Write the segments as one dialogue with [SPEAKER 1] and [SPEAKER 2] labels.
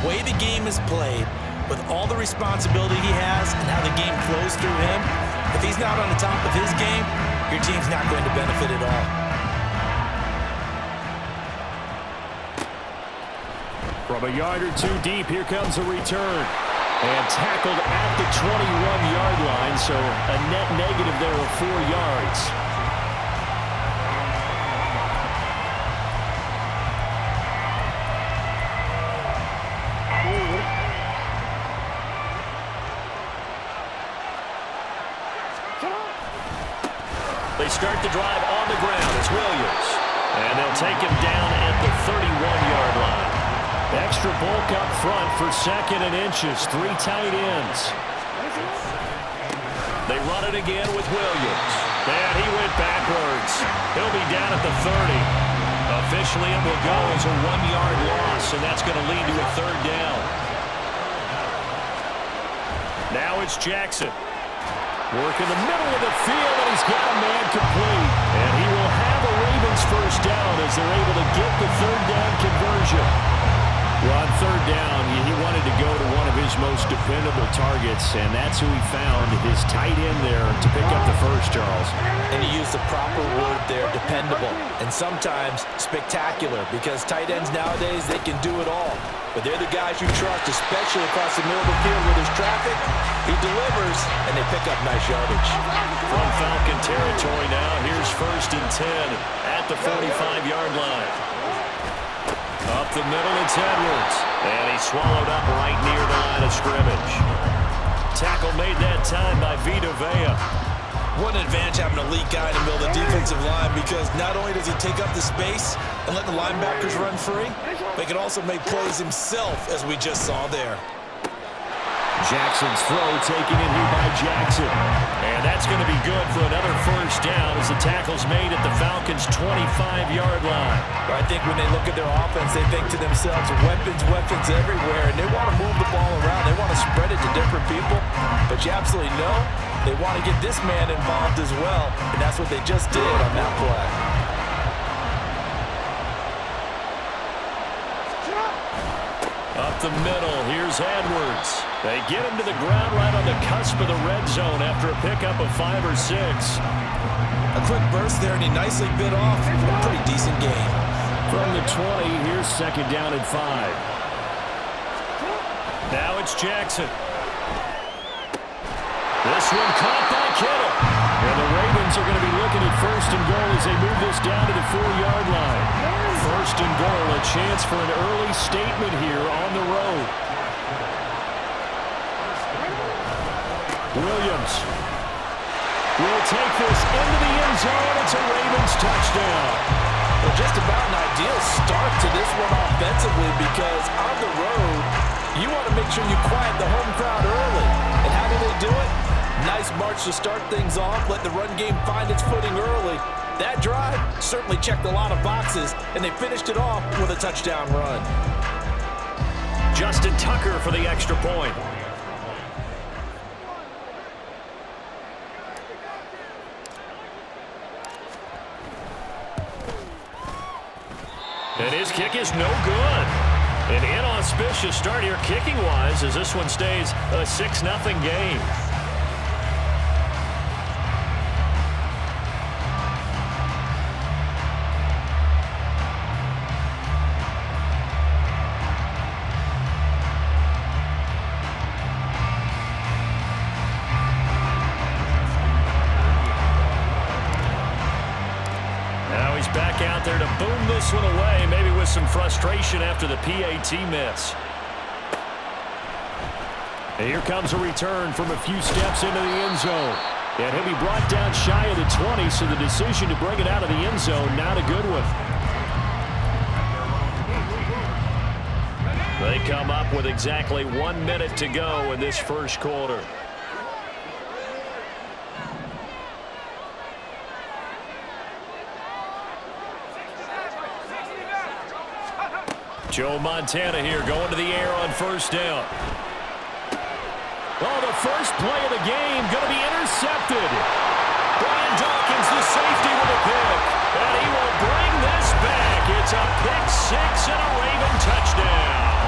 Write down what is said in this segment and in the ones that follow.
[SPEAKER 1] way the game is played, with all the responsibility he has and how the game flows through him, if he's not on the top of his game, your team's not going to benefit at all.
[SPEAKER 2] From a yard or two deep, here comes a return. And tackled at the 21-yard line, so a net negative there of 4 yards. They start the drive on the ground. It's Williams. And they'll take him down at the 31-yard line. Extra bulk up front for 2nd and inches. 3 tight ends. They run it again with Williams. And he went backwards. He'll be down at the 30. Officially, it will go as a 1-yard loss, and that's going to lead to a 3rd down. Now it's Jackson. Work in the middle of the field, and he's got a man complete. And he will have a Ravens first down as they're able to get the 3rd down conversion. Well, on 3rd down, he wanted to go to one of his most dependable targets, and that's who he found, his tight end there, to pick up the first, Charles.
[SPEAKER 1] And you use the proper word there, dependable, and sometimes spectacular, because tight ends nowadays, they can do it all. But they're the guys you trust, especially across the middle of the field where there's traffic. He delivers, and they pick up nice yardage.
[SPEAKER 2] From Falcon territory now, here's 1st and 10 at the 45-yard line. Up the middle, it's Edwards. And he's swallowed up right near the line of scrimmage. Tackle made that time by Vita Vea.
[SPEAKER 1] What an advantage having an elite guy in the middle of the defensive line, because not only does he take up the space and let the linebackers run free, but he can also make plays himself, as we just saw there.
[SPEAKER 2] Jackson's throw taken in here by Jackson. And that's going to be good for another first down as the tackle's made at the Falcons' 25-yard line.
[SPEAKER 1] I think when they look at their offense, they think to themselves, weapons, weapons everywhere, and they want to move the ball around. They want to spread it to different people, but you absolutely know they want to get this man involved as well, and that's what they just did on that play.
[SPEAKER 2] Up the middle, here's Edwards. They get him to the ground right on the cusp of the red zone after a pickup of 5 or 6.
[SPEAKER 1] A quick burst there, and he nicely bit off a pretty decent gain.
[SPEAKER 2] From the 20, here's 2nd down and 5. Now it's Jackson. This one caught by Kittle. And the Ravens are going to be looking at 1st and goal as they move this down to the 4-yard line. 1st and goal, a chance for an early statement here on the road. Williams will take this into the end zone. It's a Ravens touchdown.
[SPEAKER 1] Well, just about an ideal start to this one offensively, because on the road, you want to make sure you quiet the home crowd early. And how do they do it? Nice march to start things off, let the run game find its footing early. That drive certainly checked a lot of boxes, and they finished it off with a touchdown run.
[SPEAKER 2] Justin Tucker for the extra point. And his kick is no good. An inauspicious start here kicking-wise as this one stays a 6-0 game. Back out there to boom this one away, maybe with some frustration after the PAT miss. And here comes a return from a few steps into the end zone. And he'll be brought down shy of the 20, so the decision to bring it out of the end zone, not a good one. They come up with exactly 1 minute to go in this first quarter. Joe Montana here going to the air on 1st down. Oh, the first play of the game going to be intercepted. Brian Dawkins, the safety, with a pick. And he will bring this back. It's a pick 6 and a Raven touchdown.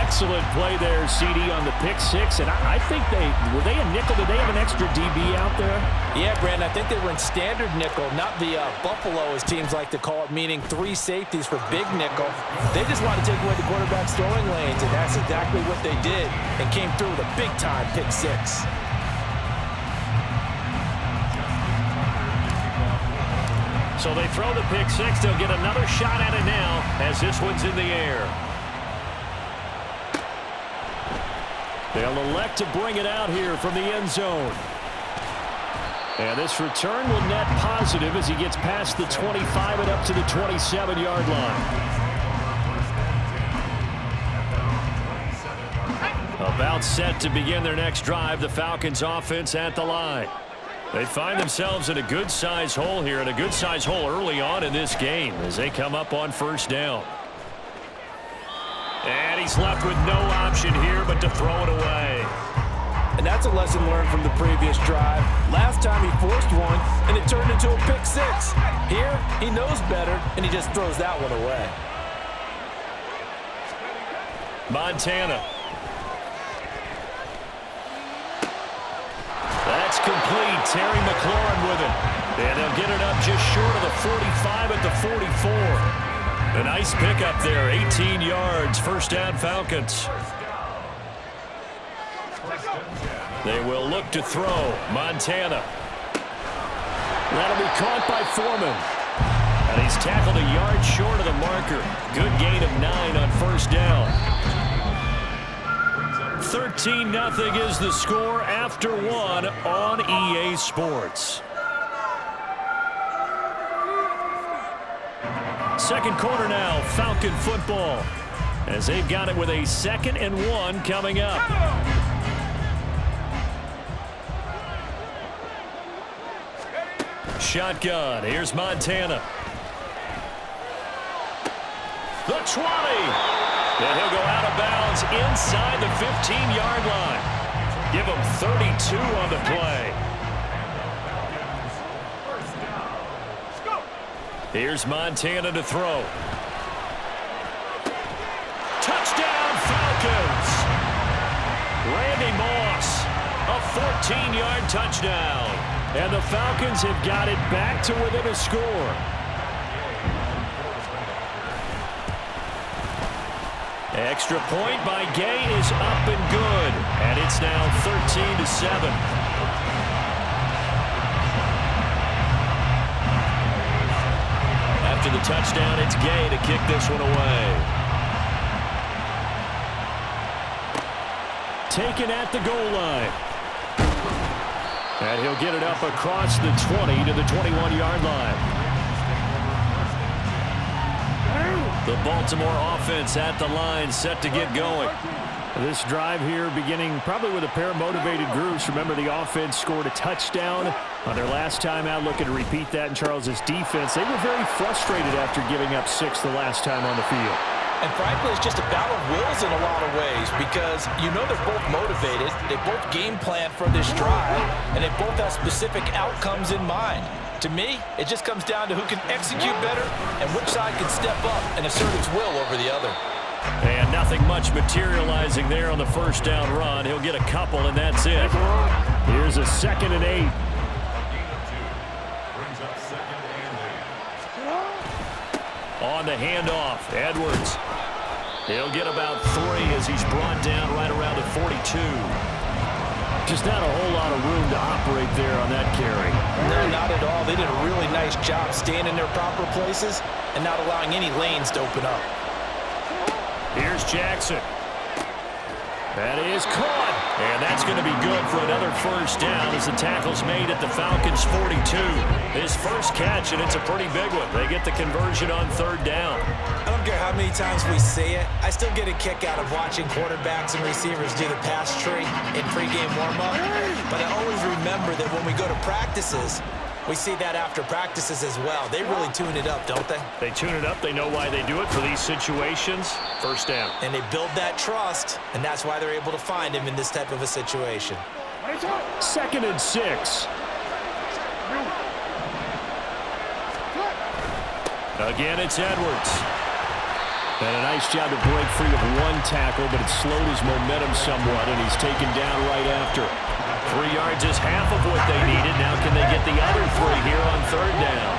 [SPEAKER 2] Excellent play there, CD, on the pick six. And I think were they a nickel? Did they have an extra DB out there?
[SPEAKER 1] Yeah, Brandon, I think they were in standard nickel, not the Buffalo, as teams like to call it, meaning 3 safeties for big nickel. They just want to take away the quarterback's throwing lanes, and that's exactly what they did, and came through with a big-time pick six.
[SPEAKER 2] So they throw the pick six. They'll get another shot at it now as this one's in the air. They'll elect to bring it out here from the end zone. And this return will net positive as he gets past the 25 and up to the 27-yard line. About set to begin their next drive, the Falcons offense at the line. They find themselves in a good-sized hole here, and a good-sized hole early on in this game as they come up on first down. And he's left with no option here but to throw it away.
[SPEAKER 1] And that's a lesson learned from the previous drive. Last time he forced one, and it turned into a pick six. Here, he knows better, and he just throws that one away.
[SPEAKER 2] Montana. That's complete. Terry McLaurin with it. And they'll get it up just short of the 45 at the 44. A nice pickup there. 18 yards. First down, Falcons. They will look to throw. Montana. That'll be caught by Foreman. And he's tackled a yard short of the marker. Good gain of 9 on first down. 13-0 is the score after 1 on EA Sports. Second quarter now, Falcon football, as they've got it with a 2nd and 1 coming up. Shotgun. Here's Montana. The 20. And he'll go out of bounds inside the 15-yard line. Give him 32 on the play. Here's Montana to throw. Touchdown, Falcons. Randy Moss, a 14-yard touchdown. And the Falcons have got it back to within a score. Extra point by Gay is up and good. And it's now 13-7. After the touchdown, it's Gay to kick this one away. Taken at the goal line. And he'll get it up across the 20 to the 21-yard line. The Baltimore offense at the line, set to get going. This drive here beginning probably with a pair of motivated groups. Remember, the offense scored a touchdown on their last time out. Looking to repeat that in Charles's defense. They were very frustrated after giving up 6 the last time on the field.
[SPEAKER 1] And frankly, it's just a battle of wills in a lot of ways, because you know they're both motivated, they both game plan for this drive, and they both have specific outcomes in mind. To me, it just comes down to who can execute better and which side can step up and assert its will over the other.
[SPEAKER 2] And nothing much materializing there on the first down run. He'll get a couple, and that's it. Here's a 2nd and 8. On the handoff, Edwards. He'll get about 3 as he's brought down right around the 42. Just not a whole lot of room to operate there on that carry.
[SPEAKER 1] No, not at all. They did a really nice job staying in their proper places and not allowing any lanes to open up.
[SPEAKER 2] Here's Jackson. That is caught. And that's going to be good for another first down as the tackle's made at the Falcons' 42. His first catch, and it's a pretty big one. They get the conversion on 3rd down.
[SPEAKER 3] I don't care how many times we say it, I still get a kick out of watching quarterbacks and receivers do the pass tree in pregame warm-up. But I always remember that when we go to practices, we see that after practices as well. They really tune it up, don't they?
[SPEAKER 2] They tune it up. They know why they do it for these situations. First down.
[SPEAKER 3] And they build that trust, and that's why they're able to find him in this type of a situation.
[SPEAKER 2] 2nd and 6. Again, it's Edwards. And a nice job to break free of one tackle, but it slowed his momentum somewhat, and he's taken down right after. 3 yards is half of what they needed. Now can they get the other 3 here on third down?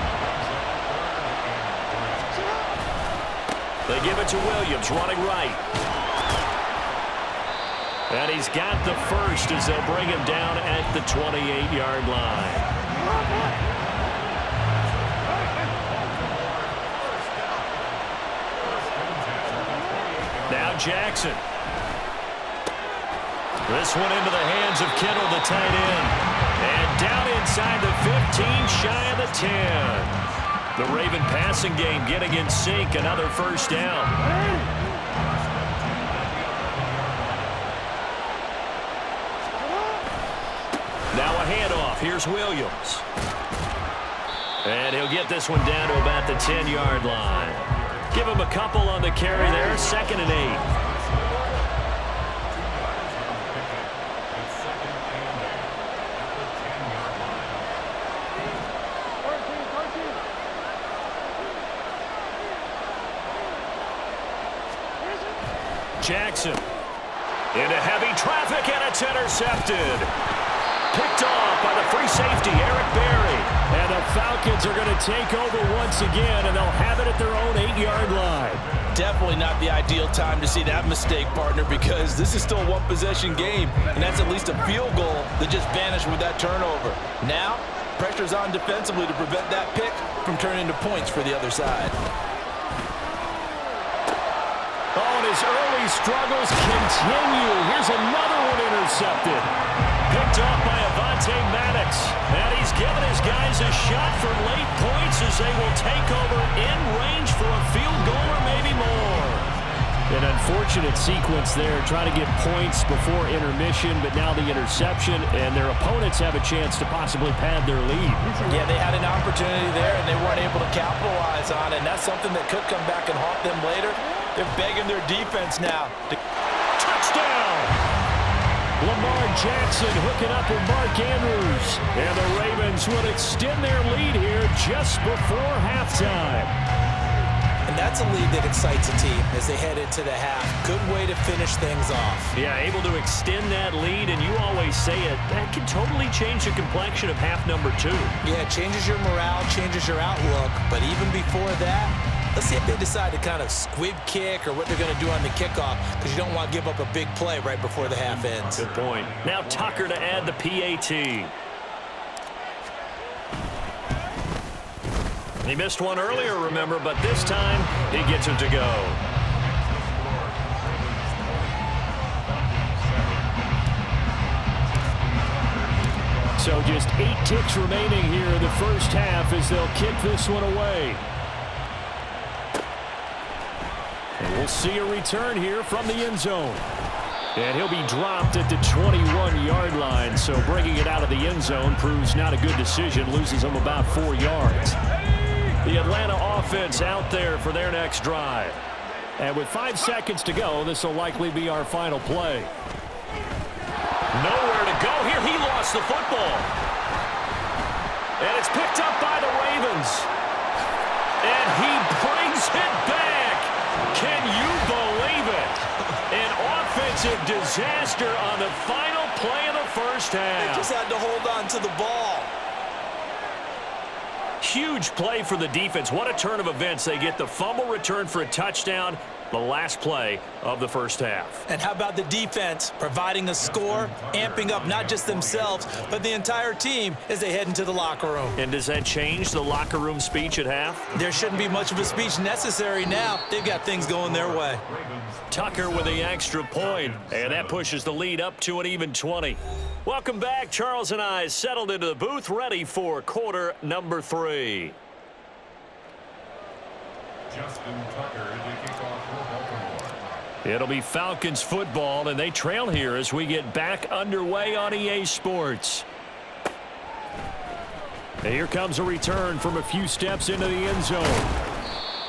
[SPEAKER 2] They give it to Williams, running right. And he's got the first as they'll bring him down at the 28-yard line. Now Jackson. This one into the hands of Kittle, the tight end. And down inside the 15, shy of the 10. The Raven passing game getting in sync, another first down. Now a handoff. Here's Williams. And he'll get this one down to about the 10-yard line. Give him a couple on the carry there. 2nd and 8. Jackson into heavy traffic, and it's intercepted. Picked off by the free safety, Eric Berry. And the Falcons are going to take over once again, and they'll have it at their own 8-yard line.
[SPEAKER 1] Definitely not the ideal time to see that mistake, partner, because this is still a one-possession game, and that's at least a field goal that just vanished with that turnover. Now, pressure's on defensively to prevent that pick from turning into points for the other side.
[SPEAKER 2] Oh, and his early struggles continue. Here's another one intercepted. Picked off by Avonte Maddox. And he's given his guys a shot for late points as they will take over in range for a field goal or maybe more. An unfortunate sequence there, trying to get points before intermission, but now the interception, and their opponents have a chance to possibly pad their lead.
[SPEAKER 1] Yeah, they had an opportunity there, and they weren't able to capitalize on it, and that's something that could come back and haunt them later. They're begging their defense now.
[SPEAKER 2] Touchdown! Lamar Jackson hooking up with Mark Andrews. And the Ravens will extend their lead here just before halftime.
[SPEAKER 3] And that's a lead that excites a team as they head into the half. Good way to finish things off.
[SPEAKER 2] Yeah, able to extend that lead, and you always say it, that can totally change the complexion of half number 2.
[SPEAKER 3] Yeah, it changes your morale, changes your outlook. But even before that, let's see if they decide to kind of squib kick or what they're going to do on the kickoff, because you don't want to give up a big play right before the half ends.
[SPEAKER 2] Good point. Now Tucker to add the PAT. He missed one earlier, remember, but this time he gets it to go. So just 8 ticks remaining here in the first half as they'll kick this one away. And we'll see a return here from the end zone. And he'll be dropped at the 21-yard line, so bringing it out of the end zone proves not a good decision, loses him about 4 yards. The Atlanta offense out there for their next drive. And with 5 seconds to go, this will likely be our final play. Nowhere to go here. He lost the football. And it's picked up by the Ravens. And he brings it back. Can you believe it? An offensive disaster on the final play of the first half.
[SPEAKER 3] They just had to hold on to the ball.
[SPEAKER 2] Huge play for the defense. What a turn of events. They get the fumble return for a touchdown, the last play of the first half.
[SPEAKER 3] And how about the defense providing a score, amping up not just themselves, but the entire team as they head into the locker room.
[SPEAKER 2] And does that change the locker room speech at half?
[SPEAKER 3] There shouldn't be much of a speech necessary now. They've got things going their way.
[SPEAKER 2] Tucker with the extra point, and that pushes the lead up to an even 20. Welcome back. Charles and I settled into the booth, ready for quarter number 3.
[SPEAKER 4] Justin Tucker to kick off for Baltimore.
[SPEAKER 2] It'll be Falcons football, and they trail here as we get back underway on EA Sports. And here comes a return from a few steps into the end zone.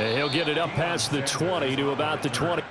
[SPEAKER 2] And he'll get it up past the 20 to about the 20.